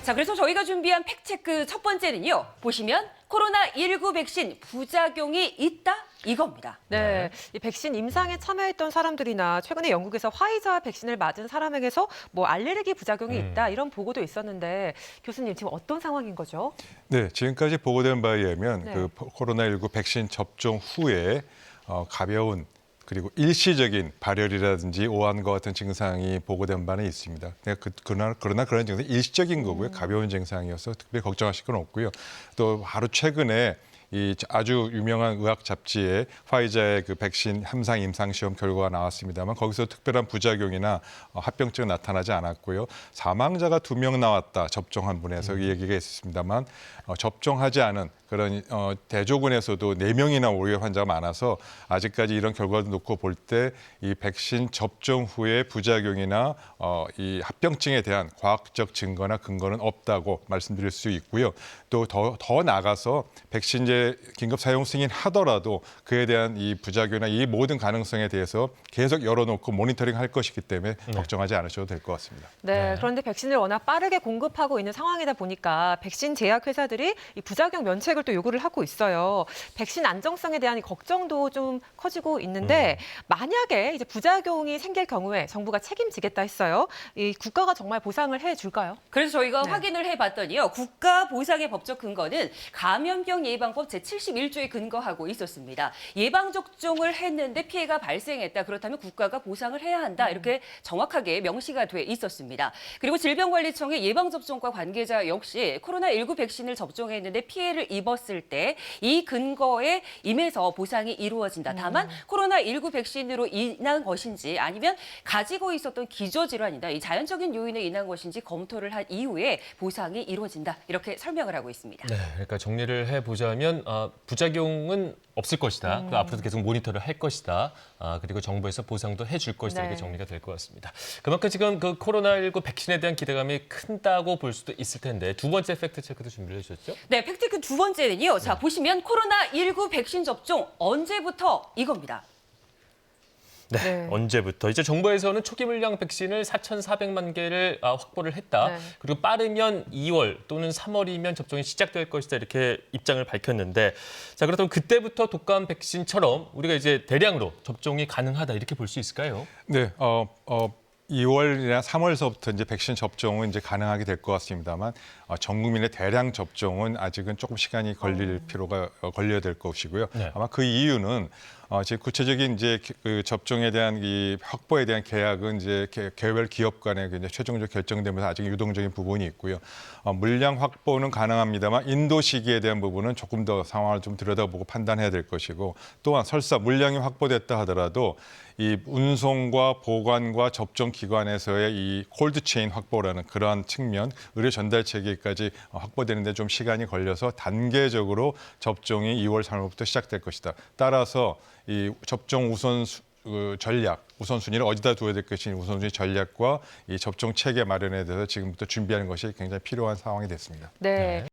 자, 그래서 저희가 준비한 팩트체크 첫 번째는요. 보시면 코로나19 백신 부작용이 있다? 이겁니다. 네, 이 백신 임상에 참여했던 사람들이나 최근에 영국에서 화이자 백신을 맞은 사람에게서 뭐 알레르기 부작용이 있다 이런 보고도 있었는데 교수님 지금 어떤 상황인 거죠? 네, 지금까지 보고된 바에 의하면 네. 그 코로나19 백신 접종 후에 가벼운 그리고 일시적인 발열이라든지 오한과 같은 증상이 보고된 바는 있습니다. 그러나 그런 증상이 일시적인 거고요. 가벼운 증상이어서 특별히 걱정하실 건 없고요. 또 바로 최근에 이 아주 유명한 의학 잡지에 화이자의 그 백신 함상 임상 시험 결과가 나왔습니다만 거기서 특별한 부작용이나 합병증은 나타나지 않았고요. 사망자가 2명 나왔다. 접종한 분에서 이 얘기가 있었습니다만 접종하지 않은 그런 대조군에서도 4명이나 오히려 환자가 많아서 아직까지 이런 결과를 놓고 볼 때 이 백신 접종 후에 부작용이나 이 합병증에 대한 과학적 증거나 근거는 없다고 말씀드릴 수 있고요. 또 더 나가서 백신제 긴급 사용 승인하더라도 그에 대한 이 부작용이나 이 모든 가능성에 대해서 계속 열어놓고 모니터링할 것이기 때문에 걱정하지 않으셔도 될 것 같습니다. 네, 그런데 백신을 워낙 빠르게 공급하고 있는 상황이다 보니까 백신 제약 회사들이 이 부작용 면책을 또 요구를 하고 있어요. 백신 안정성에 대한 이 걱정도 좀 커지고 있는데 만약에 이제 부작용이 생길 경우에 정부가 책임지겠다 했어요. 이 국가가 정말 보상을 해줄까요? 그래서 저희가 네. 확인을 해봤더니요. 국가 보상의 법적 근거는 감염병 예방법 제71조에 근거하고 있었습니다. 예방접종을 했는데 피해가 발생했다. 그렇다면 국가가 보상을 해야 한다. 이렇게 정확하게 명시가 돼 있었습니다. 그리고 질병관리청의 예방접종과 관계자 역시 코로나19 백신을 접종했는데 피해를 입었을 때 이 근거에 임해서 보상이 이루어진다. 다만 코로나19 백신으로 인한 것인지 아니면 가지고 있었던 기저질환이나 이 자연적인 요인에 인한 것인지 검토를 한 이후에 보상이 이루어진다. 이렇게 설명을 하고 있습니다. 네, 그러니까 정리를 해보자면 부작용은 없을 것이다. 또 앞으로도 계속 모니터를 할 것이다. 그리고 정부에서 보상도 해줄 것이다. 네. 이렇게 정리가 될 것 같습니다. 그만큼 지금 그 코로나19 백신에 대한 기대감이 큰다고 볼 수도 있을 텐데 두 번째 팩트 체크도 준비를 해주셨죠? 네, 팩트체크 두 번째는요. 자, 보시면 코로나19 백신 접종 언제부터 이겁니다. 네, 네. 언제부터? 이제 정부에서는 초기 물량 백신을 4,400만 개를 확보를 했다. 네. 그리고 빠르면 2월 또는 3월이면 접종이 시작될 것이다. 이렇게 입장을 밝혔는데 자, 그렇다면 그때부터 독감 백신처럼 우리가 이제 대량으로 접종이 가능하다. 이렇게 볼 수 있을까요? 네, 2월이나 3월서부터 이제 백신 접종은 이제 가능하게 될 것 같습니다만 전 국민의 대량 접종은 아직은 조금 시간이 걸릴 필요가 걸려야 될 것이고요. 네. 아마 그 이유는 지금 구체적인 이제 그 접종에 대한 이 확보에 대한 계약은 이제 개별 기업 간에 이제 최종적으로 결정되면서 아직 유동적인 부분이 있고요. 물량 확보는 가능합니다만 인도 시기에 대한 부분은 조금 더 상황을 좀 들여다보고 판단해야 될 것이고 또한 설사 물량이 확보됐다 하더라도 이 운송과 보관과 접종 기관에서의 이 콜드체인 확보라는 그러한 측면, 의료 전달 체계까지 확보되는 데 좀 시간이 걸려서 단계적으로 접종이 2월 3월부터 시작될 것이다. 따라서 이 접종 우선순위를 어디다 두어야 될 것인지 우선순위 전략과 이 접종 체계 마련에 대해서 지금부터 준비하는 것이 굉장히 필요한 상황이 됐습니다. 네.